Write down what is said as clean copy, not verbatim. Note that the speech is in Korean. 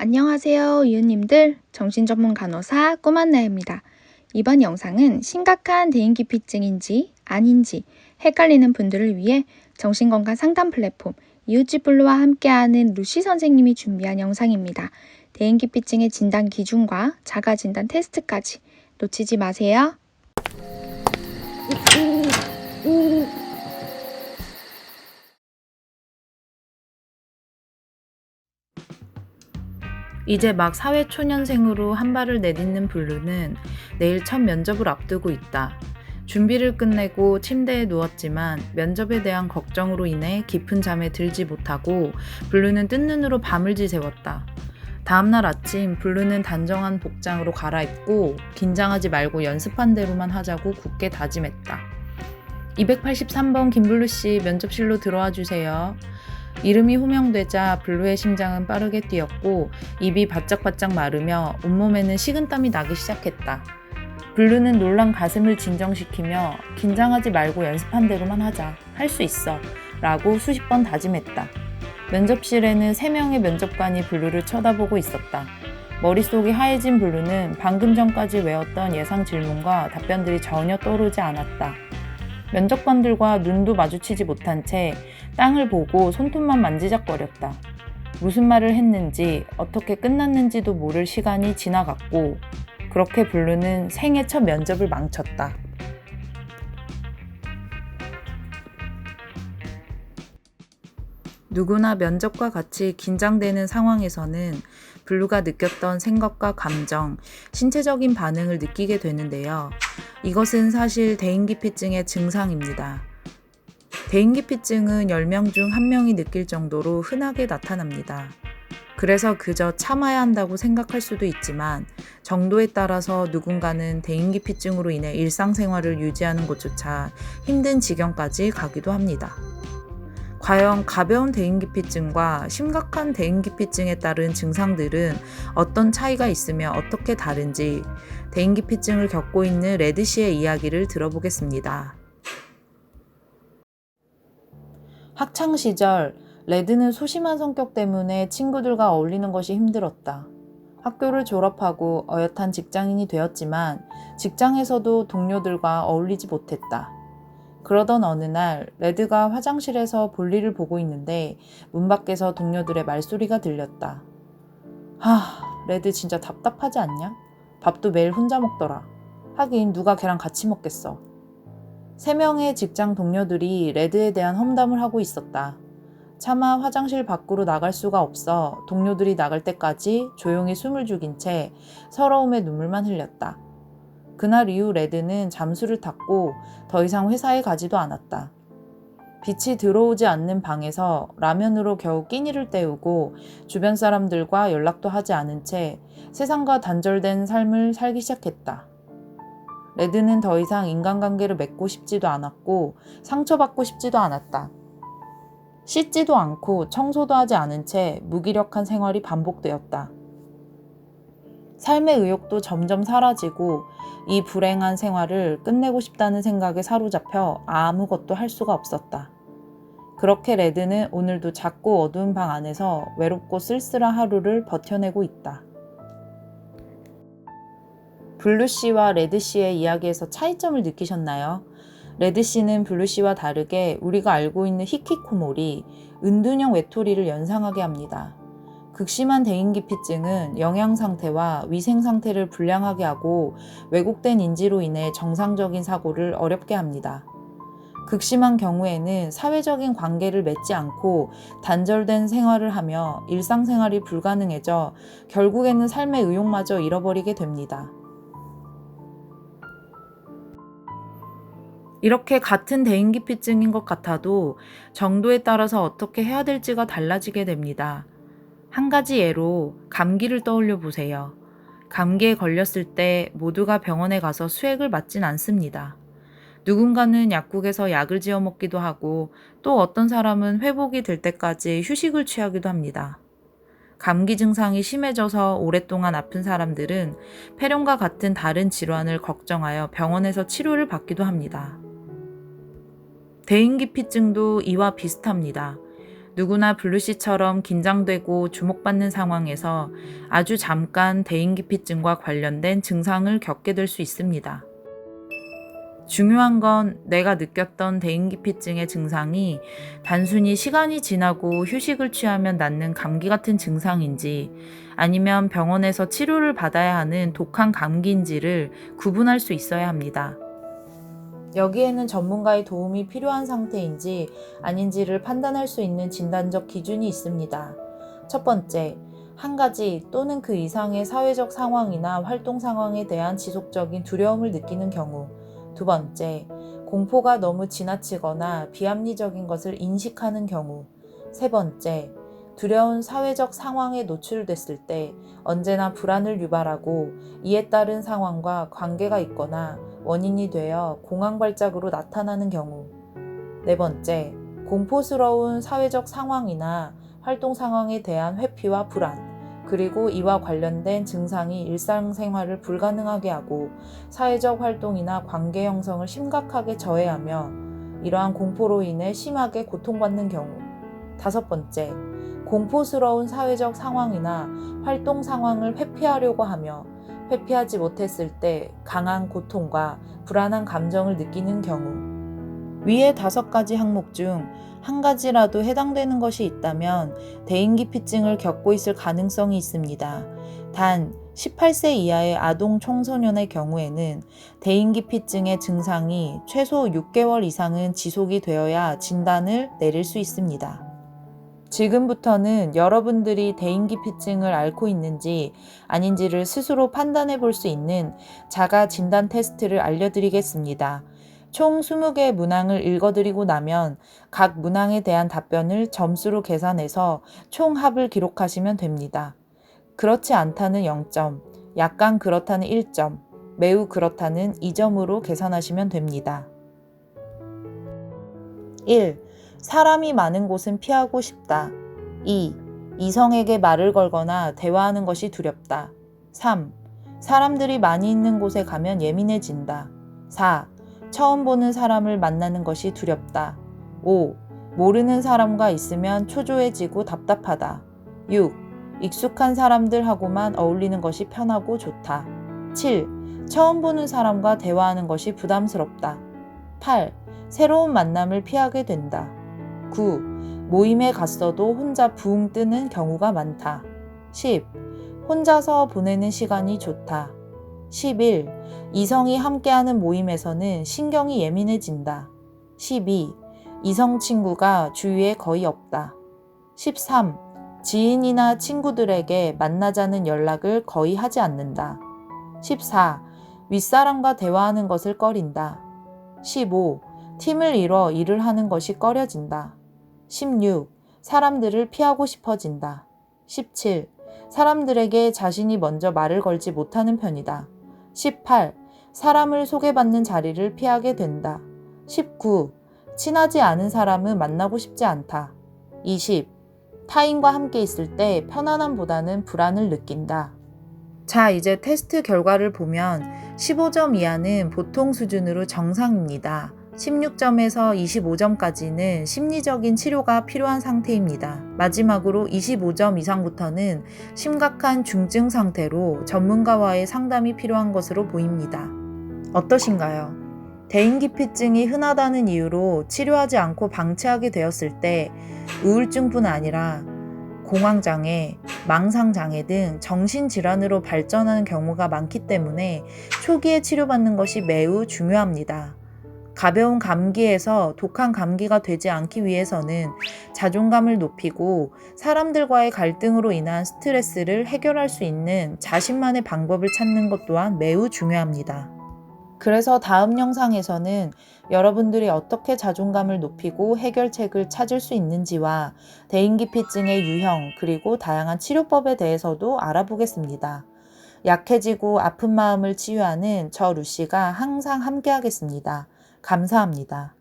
안녕하세요, 이웃님들. 정신전문 간호사 꼬만나입니다. 이번 영상은 심각한 대인기피증인지 아닌지 헷갈리는 분들을 위해 정신건강 상담 플랫폼 이웃집블루와 함께하는 루시 선생님이 준비한 영상입니다. 대인기피증의 진단 기준과 자가진단 테스트까지 놓치지 마세요. 이제 막 사회초년생으로 한 발을 내딛는 블루는 내일 첫 면접을 앞두고 있다. 준비를 끝내고 침대에 누웠지만 면접에 대한 걱정으로 인해 깊은 잠에 들지 못하고 블루는 뜬 눈으로 밤을 지새웠다. 다음날 아침 블루는 단정한 복장으로 갈아입고 긴장하지 말고 연습한 대로만 하자고 굳게 다짐했다. 283번 김블루씨 면접실로 들어와 주세요. 이름이 호명되자 블루의 심장은 빠르게 뛰었고 입이 바짝바짝 마르며 온몸에는 식은땀이 나기 시작했다. 블루는 놀란 가슴을 진정시키며 긴장하지 말고 연습한 대로만 하자. 할 수 있어. 라고 수십 번 다짐했다. 면접실에는 3명의 면접관이 블루를 쳐다보고 있었다. 머릿속이 하얘진 블루는 방금 전까지 외웠던 예상 질문과 답변들이 전혀 떠오르지 않았다. 면접관들과 눈도 마주치지 못한 채 땅을 보고 손톱만 만지작거렸다. 무슨 말을 했는지 어떻게 끝났는지도 모를 시간이 지나갔고 그렇게 블루는 생애 첫 면접을 망쳤다. 누구나 면접과 같이 긴장되는 상황에서는 블루가 느꼈던 생각과 감정, 신체적인 반응을 느끼게 되는데요. 이것은 사실 대인기피증의 증상입니다. 대인기피증은 10명 중 1명이 느낄 정도로 흔하게 나타납니다. 그래서 그저 참아야 한다고 생각할 수도 있지만 정도에 따라서 누군가는 대인기피증으로 인해 일상생활을 유지하는 것조차 힘든 지경까지 가기도 합니다. 과연 가벼운 대인기피증과 심각한 대인기피증에 따른 증상들은 어떤 차이가 있으며 어떻게 다른지 대인기피증을 겪고 있는 레드 씨의 이야기를 들어보겠습니다. 학창 시절 레드는 소심한 성격 때문에 친구들과 어울리는 것이 힘들었다. 학교를 졸업하고 어엿한 직장인이 되었지만 직장에서도 동료들과 어울리지 못했다. 그러던 어느 날 레드가 화장실에서 볼일을 보고 있는데 문 밖에서 동료들의 말소리가 들렸다. 레드 진짜 답답하지 않냐? 밥도 매일 혼자 먹더라. 하긴 누가 걔랑 같이 먹겠어. 3명의 직장 동료들이 레드에 대한 험담을 하고 있었다. 차마 화장실 밖으로 나갈 수가 없어 동료들이 나갈 때까지 조용히 숨을 죽인 채 서러움의 눈물만 흘렸다. 그날 이후 레드는 잠수를 탔고 더 이상 회사에 가지도 않았다. 빛이 들어오지 않는 방에서 라면으로 겨우 끼니를 때우고 주변 사람들과 연락도 하지 않은 채 세상과 단절된 삶을 살기 시작했다. 레드는 더 이상 인간관계를 맺고 싶지도 않았고 상처받고 싶지도 않았다. 씻지도 않고 청소도 하지 않은 채 무기력한 생활이 반복되었다. 삶의 의욕도 점점 사라지고 이 불행한 생활을 끝내고 싶다는 생각에 사로잡혀 아무것도 할 수가 없었다. 그렇게 레드는 오늘도 작고 어두운 방 안에서 외롭고 쓸쓸한 하루를 버텨내고 있다. 블루 씨와 레드 씨의 이야기에서 차이점을 느끼셨나요? 레드 씨는 블루 씨와 다르게 우리가 알고 있는 히키코모리, 은둔형 외톨이를 연상하게 합니다. 극심한 대인기피증은 영양 상태와 위생 상태를 불량하게 하고 왜곡된 인지로 인해 정상적인 사고를 어렵게 합니다. 극심한 경우에는 사회적인 관계를 맺지 않고 단절된 생활을 하며 일상생활이 불가능해져 결국에는 삶의 의욕마저 잃어버리게 됩니다. 이렇게 같은 대인기피증인 것 같아도 정도에 따라서 어떻게 해야 될지가 달라지게 됩니다. 한 가지 예로 감기를 떠올려 보세요. 감기에 걸렸을 때 모두가 병원에 가서 수액을 맞진 않습니다. 누군가는 약국에서 약을 지어 먹기도 하고 또 어떤 사람은 회복이 될 때까지 휴식을 취하기도 합니다. 감기 증상이 심해져서 오랫동안 아픈 사람들은 폐렴과 같은 다른 질환을 걱정하여 병원에서 치료를 받기도 합니다. 대인기피증도 이와 비슷합니다. 누구나 블루씨처럼 긴장되고 주목받는 상황에서 아주 잠깐 대인기피증과 관련된 증상을 겪게 될 수 있습니다. 중요한 건 내가 느꼈던 대인기피증의 증상이 단순히 시간이 지나고 휴식을 취하면 낫는 감기 같은 증상인지 아니면 병원에서 치료를 받아야 하는 독한 감기인지를 구분할 수 있어야 합니다. 여기에는 전문가의 도움이 필요한 상태인지 아닌지를 판단할 수 있는 진단적 기준이 있습니다. 첫 번째, 한 가지 또는 그 이상의 사회적 상황이나 활동 상황에 대한 지속적인 두려움을 느끼는 경우. 두 번째, 공포가 너무 지나치거나 비합리적인 것을 인식하는 경우. 세 번째, 두려운 사회적 상황에 노출됐을 때 언제나 불안을 유발하고 이에 따른 상황과 관계가 있거나 원인이 되어 공황 발작으로 나타나는 경우. 네 번째, 공포스러운 사회적 상황이나 활동 상황에 대한 회피와 불안, 그리고 이와 관련된 증상이 일상생활을 불가능하게 하고 사회적 활동이나 관계 형성을 심각하게 저해하며 이러한 공포로 인해 심하게 고통받는 경우. 다섯 번째, 공포스러운 사회적 상황이나 활동 상황을 회피하려고 하며 회피하지 못했을 때 강한 고통과 불안한 감정을 느끼는 경우. 위의 5가지 항목 중 한 가지라도 해당되는 것이 있다면 대인기피증을 겪고 있을 가능성이 있습니다. 단 18세 이하의 아동 청소년의 경우에는 대인기피증의 증상이 최소 6개월 이상은 지속이 되어야 진단을 내릴 수 있습니다. 지금부터는 여러분들이 대인기피증을 앓고 있는지 아닌지를 스스로 판단해 볼 수 있는 자가 진단 테스트를 알려드리겠습니다. 총 20개의 문항을 읽어드리고 나면 각 문항에 대한 답변을 점수로 계산해서 총 합을 기록하시면 됩니다. 그렇지 않다는 0점, 약간 그렇다는 1점, 매우 그렇다는 2점으로 계산하시면 됩니다. 1. 사람이 많은 곳은 피하고 싶다. 2. 이성에게 말을 걸거나 대화하는 것이 두렵다. 3. 사람들이 많이 있는 곳에 가면 예민해진다. 4. 처음 보는 사람을 만나는 것이 두렵다. 5. 모르는 사람과 있으면 초조해지고 답답하다. 6. 익숙한 사람들하고만 어울리는 것이 편하고 좋다. 7. 처음 보는 사람과 대화하는 것이 부담스럽다. 8. 새로운 만남을 피하게 된다. 9. 모임에 갔어도 혼자 붕 뜨는 경우가 많다. 10. 혼자서 보내는 시간이 좋다. 11. 이성이 함께하는 모임에서는 신경이 예민해진다. 12. 이성 친구가 주위에 거의 없다. 13. 지인이나 친구들에게 만나자는 연락을 거의 하지 않는다. 14. 윗사람과 대화하는 것을 꺼린다. 15. 팀을 이뤄 일을 하는 것이 꺼려진다. 16. 사람들을 피하고 싶어진다. 17. 사람들에게 자신이 먼저 말을 걸지 못하는 편이다. 18. 사람을 소개받는 자리를 피하게 된다. 19. 친하지 않은 사람은 만나고 싶지 않다. 20. 타인과 함께 있을 때 편안함보다는 불안을 느낀다. 자, 이제 테스트 결과를 보면 15점 이하는 보통 수준으로 정상입니다. 16점에서 25점까지는 심리적인 치료가 필요한 상태입니다. 마지막으로 25점 이상부터는 심각한 중증 상태로 전문가와의 상담이 필요한 것으로 보입니다. 어떠신가요? 대인기피증이 흔하다는 이유로 치료하지 않고 방치하게 되었을 때 우울증뿐 아니라 공황장애, 망상장애 등 정신질환으로 발전하는 경우가 많기 때문에 초기에 치료받는 것이 매우 중요합니다. 가벼운 감기에서 독한 감기가 되지 않기 위해서는 자존감을 높이고 사람들과의 갈등으로 인한 스트레스를 해결할 수 있는 자신만의 방법을 찾는 것 또한 매우 중요합니다. 그래서 다음 영상에서는 여러분들이 어떻게 자존감을 높이고 해결책을 찾을 수 있는지와 대인기피증의 유형 그리고 다양한 치료법에 대해서도 알아보겠습니다. 약해지고 아픈 마음을 치유하는 저 루시가 항상 함께하겠습니다. 감사합니다.